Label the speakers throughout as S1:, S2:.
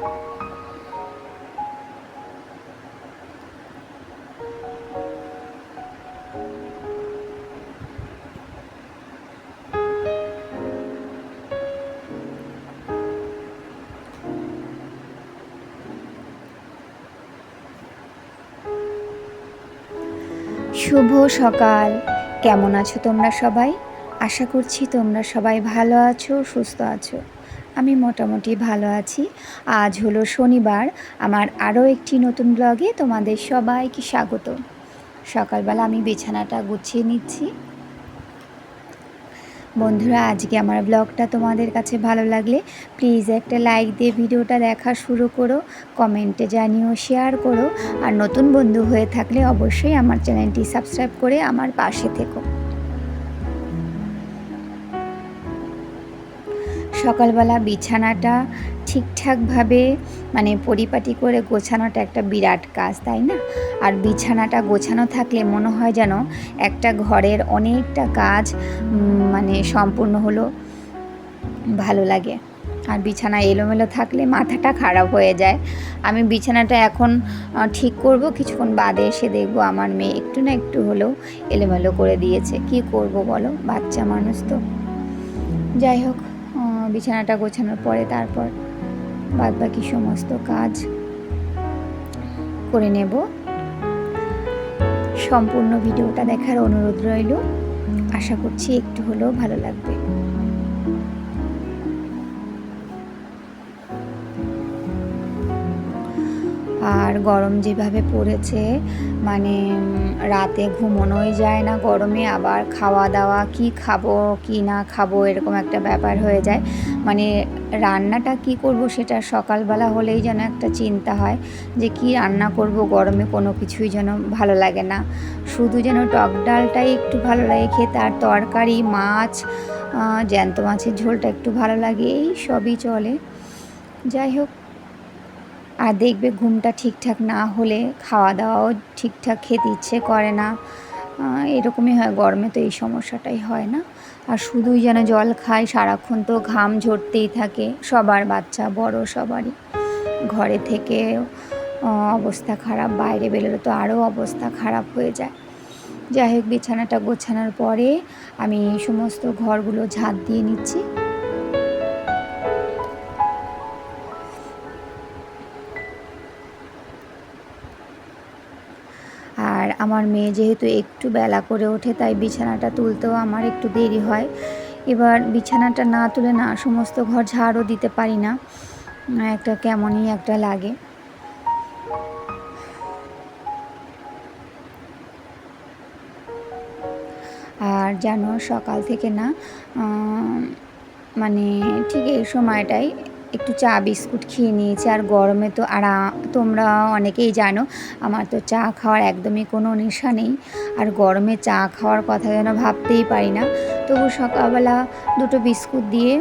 S1: শুভ সকাল। কেমন আছো তোমরা সবাই? আশা করছি তোমরা সবাই ভালো আছো, সুস্থ আছো। আমি মোটামুটি ভালো আছি। আজ হলো শনিবার। আমার আরও একটি নতুন ব্লগে তোমাদের সবাইকে স্বাগত। সকালবেলা আমি বিছানাটা গুছিয়ে নিচ্ছি। বন্ধুরা, আজকে আমার ব্লগটা তোমাদের কাছে ভালো লাগলে প্লিজ একটা লাইক দিয়ে ভিডিওটা দেখা শুরু করো, কমেন্টে জানিও, শেয়ার করো। আর নতুন বন্ধু হয়ে থাকলে অবশ্যই আমার চ্যানেলটি সাবস্ক্রাইব করে আমার পাশে থেকো। সকালবেলা বিছানাটা ঠিকঠাকভাবে পরিপাটি করে গোছানোটা একটা বিরাট কাজ, তাই না? আর বিছানাটা গোছানো থাকলে মনে হয় যেন একটা ঘরের অনেকটা কাজ সম্পূর্ণ হলো, ভালো লাগে। আর বিছানা এলোমেলো থাকলে মাথাটা খারাপ হয়ে যায়। আমি বিছানাটা এখন ঠিক করব, কিছুক্ষণ বাদে এসে দেখব আমার মেয়ে একটু না একটু হলেও এলোমেলো করে দিয়েছে। কি করব বলো, বাচ্চা মানুষ তো। যাই হোক, বিছানাটা গোছানোর পরে তারপর বাদবাকি সমস্ত কাজ করে নেব। সম্পূর্ণ ভিডিওটা দেখার অনুরোধ রইল। আশা করছি একটু হলেও ভালো লাগবে। আর গরম যেভাবে পড়েছে, রাতে ঘুমোনোই যায় না গরমে। আবার খাওয়া দাওয়া, কি খাবো কি না খাবো এরকম একটা ব্যাপার হয়ে যায়। রান্নাটা কি করব সেটা সকালবেলা হলেই যেন একটা চিন্তা হয় যে কি রান্না করব। গরমে কোনো কিছুই যেন ভালো লাগে না, শুধু যেন টক ডালটাই একটু ভালো লাগে খেতে, আর তরকারি, মাছ, জ্যান্ত মাছের ঝোলটা একটু ভালো লাগে, এই সবই চলে। যাই হোক, আর দেখবে ঘুমটা ঠিকঠাক না হলে খাওয়া দাওয়াও ঠিকঠাক খেতে ইচ্ছে করে না। এরকমই হয়, গরমে তো এই সমস্যাটাই হয় না। আর শুধুই যেন জল খায়, সারাক্ষণ তো ঘাম ঝরতেই থাকে সবার, বাচ্চা বড় সবারই। ঘরে থেকে অবস্থা খারাপ, বাইরে বেরোলে তো আরও অবস্থা খারাপ হয়ে যায়। যাই হোক, বিছানাটা গোছানোর পরে আমি সমস্ত ঘরগুলো ঝাঁট দিয়ে নিচ্ছি। আর আমার মেয়ে যেহেতু একটু বেলা করে ওঠে, তাই বিছানাটা তুলতেও আমার একটু দেরি হয়। এবার বিছানাটা না তুলে না সমস্ত ঘর ঝাড়ও দিতে পারি না, একটা কেমনই একটা লাগে। আর জানো, সকাল থেকে না ঠিক এই সময়টাই একটু চা বিস্কুট খেয়ে নিয়েছি। আর গরমে তো, আর তোমরা অনেকেই জানো আমার তো চা খাওয়ার একদমই কোনো নেশা নেই। আর গরমে চা খাওয়ার কথা যেন ভাবতেই পারি না। তবু সকালবেলা দুটো বিস্কুট দিয়ে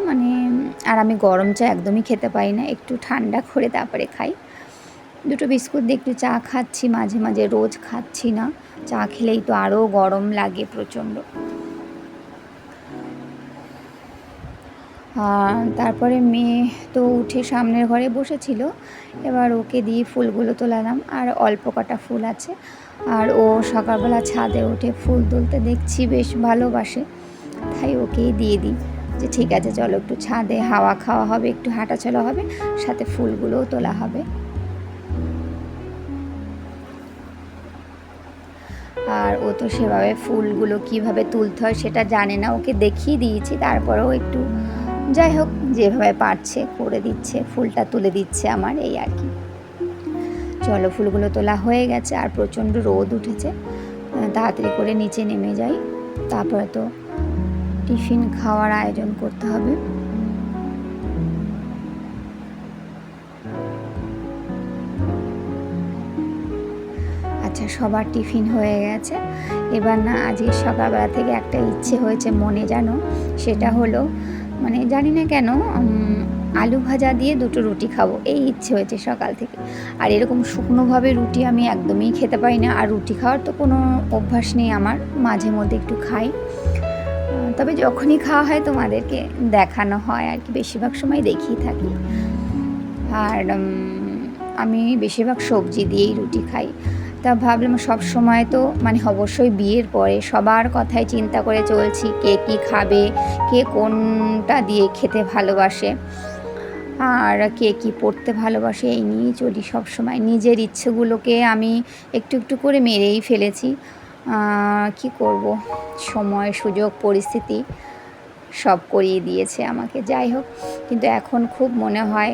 S1: আর আমি গরম চা একদমই খেতে পারি না, একটু ঠান্ডা করে তারপরে খাই। দুটো বিস্কুট দিয়ে একটু চা খাচ্ছি, মাঝে মাঝে, রোজ খাচ্ছি না। চা খেলেই তো আরও গরম লাগে প্রচণ্ড। তারপরে মেয়ে তো উঠে সামনের ঘরে বসেছিল, এবার ওকে দিয়ে ফুলগুলো তোলালাম। আর অল্প কটা ফুল আছে, আর ও সকালবেলা ছাদে উঠে ফুল তুলতে দেখছি বেশ ভালোবাসে, তাই ওকেই দিয়ে দিই যে ঠিক আছে চলো, একটু ছাদে হাওয়া খাওয়া হবে, একটু হাঁটাচলা হবে, সাথে ফুলগুলোও তোলা হবে। আর ও তো সেভাবে ফুলগুলো কিভাবে তুলতে হয় সেটা জানে না, ওকে দেখিয়ে দিয়েছি, তারপরেও একটু যাই হোক যেভাবে পারছে করে দিচ্ছে, ফুলটা তুলে দিচ্ছে আমার, এই আর কি। চলো, ফুলগুলো তোলা হয়ে গেছে, আর প্রচণ্ড রোদ উঠেছে, তাড়াতাড়ি করে নিচে নেমে যাই। তারপরে তো টিফিন খাওয়ার আয়োজন করতে হবে। আচ্ছা, সবার টিফিন হয়ে গেছে। এবার না আজকে সকালবেলা থেকে একটা ইচ্ছে হয়েছে মনে, জানো, সেটা হলো জানি না কেন আলু ভাজা দিয়ে দুটো রুটি খাবো, এই ইচ্ছে হয়েছে সকাল থেকে। আর এরকম শুকনোভাবে রুটি আমি একদমই খেতে পারি না, আর রুটি খাওয়ার তো কোনো অভ্যাস নেই আমার, মাঝে মধ্যে একটু খাই। তবে যখনই খাওয়া হয় তোমাদেরকে দেখানো হয় আর কি, বেশিরভাগ সময় দেখিয়ে থাকি। আর আমি বেশিরভাগ সবজি দিয়েই রুটি খাই। তা ভাবলাম সব সময় তো মানে অবশ্যই বিয়ের পরে সবার কথাই চিন্তা করে চলছি, কে কী খাবে, কে কোনটা দিয়ে খেতে ভালোবাসে, আর কে কী পড়তে ভালোবাসে, এই নিয়েই চলি সব সময়। নিজের ইচ্ছেগুলোকে আমি একটু একটু করে মেরেই ফেলেছি। কি করব, সময় সুযোগ পরিস্থিতি সব করিয়ে দিয়েছে আমাকে। যাই হোক, কিন্তু এখন খুব মনে হয়,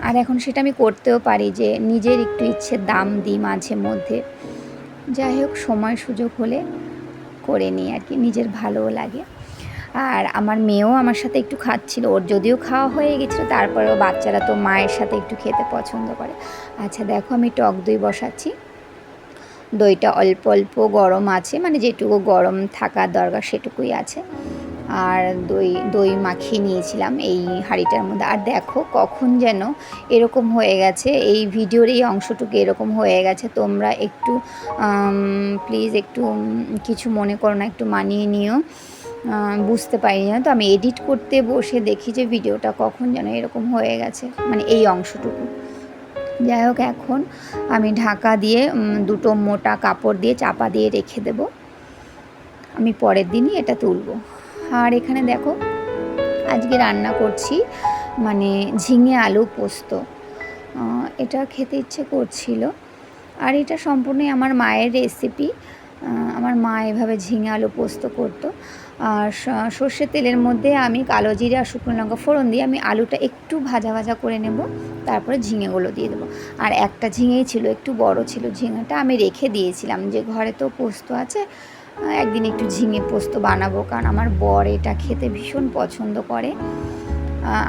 S1: আর এখন সেটা আমি করতেও পারি যে নিজের একটু ইচ্ছের দাম দিই মাঝে মধ্যে। যাই হোক, সময় সুযোগ হলে করে নিই আর কি, নিজের ভালোও লাগে। আর আমার মেয়েও আমার সাথে একটু খাচ্ছিল, ওর যদিও খাওয়া হয়ে গেছিলো, তারপরেও বাচ্চারা তো মায়ের সাথে একটু খেতে পছন্দ করে। আচ্ছা দেখো, আমি টক দই বসাচ্ছি। দইটা অল্প অল্প গরম আছে, মানে যেটুকু গরম থাকার দরকার সেটুকুই আছে। আর দই মাখিয়ে নিয়েছিলাম এই হাঁড়িটার মধ্যে। আর দেখো কখন যেন এরকম হয়ে গেছে, এই ভিডিওর এই অংশটুকু এরকম হয়ে গেছে। তোমরা একটু প্লিজ একটু কিছু মনে করো না, একটু মানিয়ে নিও। বুঝতে পারিনি না তো, আমি এডিট করতে বসে দেখি যে ভিডিওটা কখন যেন এরকম হয়ে গেছে, মানে এই অংশটুকু। যাই হোক, এখন আমি ঢাকা দিয়ে দুটো মোটা কাপড় দিয়ে চাপা দিয়ে রেখে দেব, আমি পরের দিনই এটা তুলব। আর এখানে দেখো, আজকে রান্না করছি মানে ঝিঙে আলু পোস্ত। এটা খেতে ইচ্ছে করছিল, আর এটা সম্পূর্ণই আমার মায়ের রেসিপি। আমার মা এভাবে ঝিঙে আলু পোস্ত করতো। আর সর্ষের তেলের মধ্যে আমি কালো জিরে আর শুকনো লঙ্কা ফোড়ন দিয়ে আমি আলুটা একটু ভাজা ভাজা করে নেব, তারপরে ঝিঙেগুলো দিয়ে দেবো। আর একটা ঝিঙেই ছিল, একটু বড় ছিল ঝিঙেটা, আমি রেখে দিয়েছিলাম যে ঘরে তো পোস্ত আছে, একদিন একটু ঝিঙে পোস্ত বানাবো, কারণ আমার বর এটা খেতে ভীষণ পছন্দ করে।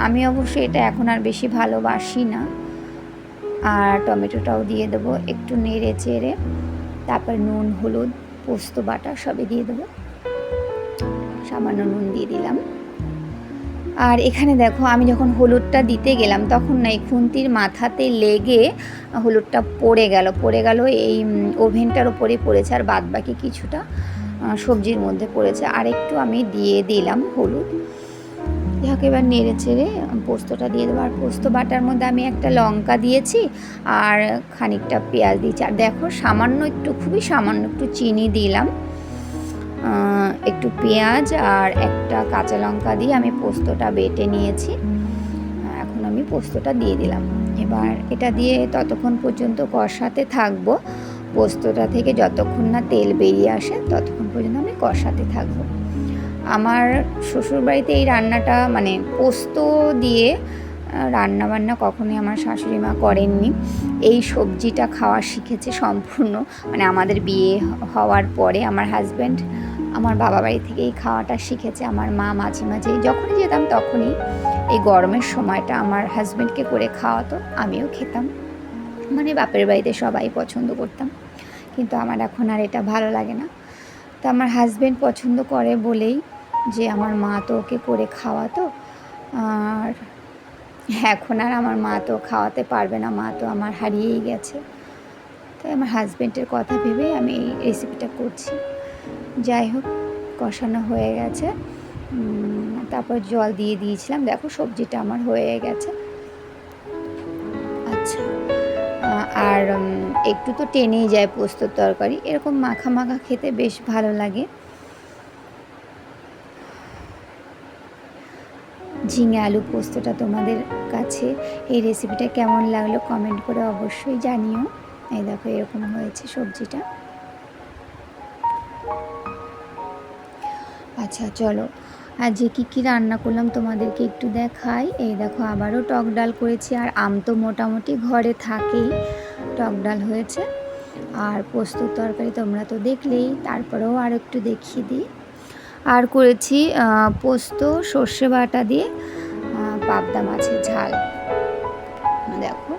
S1: আমি অবশ্য এটা এখন আর বেশি ভালোবাসি না। আর টমেটোটাও দিয়ে দেবো, একটু নেড়ে চেড়ে, তারপর নুন হলুদ পোস্ত বাটা সবই দিয়ে দেবো, সামান্য নুন দিয়ে দিলাম। আর এখানে দেখো, আমি যখন হলুদটা দিতে গেলাম তখন না এই খুন্তির মাথাতে লেগে হলুদটা পড়ে গেল এই ওভেনটার ওপরে পড়েছে, আর বাদ বাকি কিছুটা সবজির মধ্যে পড়েছে। আর একটু আমি দিয়ে দিলাম হলুদ। যাকে এবার নেড়ে চেড়ে পোস্তটা দিয়ে দেবো। আর পোস্ত বাটার মধ্যে আমি একটা লঙ্কা দিয়েছি আর খানিকটা পেঁয়াজ দিয়েছি। আর দেখো, সামান্য একটু, খুবই সামান্য একটু চিনি দিলাম, একটু পেঁয়াজ আর একটা কাঁচা লঙ্কা দিয়ে আমি পোস্তটা বেটে নিয়েছি। এখন আমি পোস্তটা দিয়ে দিলাম। এবার এটা দিয়ে ততক্ষণ পর্যন্ত কষাতে থাকবো, পোস্তটা থেকে যতক্ষণ না তেল বেরিয়ে আসে ততক্ষণ পর্যন্ত আমি কষাতে থাকবো। আমার শ্বশুরবাড়িতে এই রান্নাটা মানে পোস্ত দিয়ে রান্নাবান্না কখনোই আমার শাশুড়ি মা করেননি। এই সবজিটা খাওয়া শিখেছে সম্পূর্ণ, মানে আমাদের বিয়ে হওয়ার পরে আমার হাজব্যান্ড আমার বাবা বাড়ি থেকে এই খাওয়াটা শিখেছে। আমার মা মাঝে মাঝে যখনই যেতাম তখনই এই গরমের সময়টা আমার হাজব্যান্ডকে করে খাওয়াতো, আমিও খেতাম, মানে বাপের বাড়িতে সবাই পছন্দ করতাম। কিন্তু আমার এখন আর এটা ভালো লাগে না। তো আমার হাজব্যান্ড পছন্দ করে বলেই যে আমার মা তো ওকে করে খাওয়াতো, আর এখন আর আমার মা তো খাওয়াতে পারবে না, মা তো আমার হারিয়েই গেছে। তাই আমার হাজব্যান্ডের কথা ভেবেই আমি এই রেসিপিটা করছি। যাই হোক, কষানো হয়ে গেছে, তারপর জল দিয়ে দিয়েছিলাম। দেখো সবজিটা আমার হয়ে গেছে। আচ্ছা, আর একটু তো টেনেই যায় পোস্তর তরকারি, এরকম মাখা মাখা খেতে বেশ ভালো লাগে। ঝিঙে আলু পোস্তটা তোমাদের কাছে এই রেসিপিটা কেমন লাগলো কমেন্ট করে অবশ্যই জানিও। এই দেখো এরকম হয়েছে সবজিটা। আচ্ছা চলো, আজকে কী রান্না করলাম তোমাদেরকে একটু দেখাই। এই দেখো, আবারও টক ডাল করেছি, আর আম তো মোটামুটি ঘরে থাকেই, টক ডাল হয়েছে। আর পোস্তর তরকারি তোমরা তো দেখলেই, তারপরেও আর একটু দেখিয়ে দিই। আর করেছি পোস্ত সর্ষে বাটা দিয়ে পাবদা মাছের ঝাল। দেখো,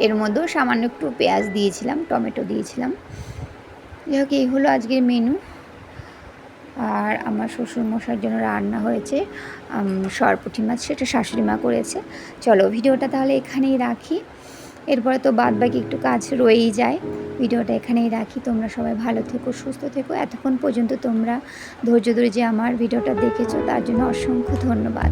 S1: এর মধ্যেও সামান্য একটু পেঁয়াজ দিয়েছিলাম, টমেটো দিয়েছিলাম। যাই হোক, এই হলো আজকের মেনু। আর আমার শ্বশুরমশাইয়ের জন্য রান্না হয়েছে সরপুঁটি মাছ, সেটা শাশুড়ি মা করেছে। চলো ভিডিওটা তাহলে এখানেই রাখি, এরপরে তো বাদ বাকি একটু কাজ রয়েই যায়। ভিডিওটা এখানেই রাখি, তোমরা সবাই ভালো থেকো, সুস্থ থেকো। এতক্ষণ পর্যন্ত তোমরা ধৈর্য ধরে যে আমার ভিডিওটা দেখেছো তার জন্য অসংখ্য ধন্যবাদ।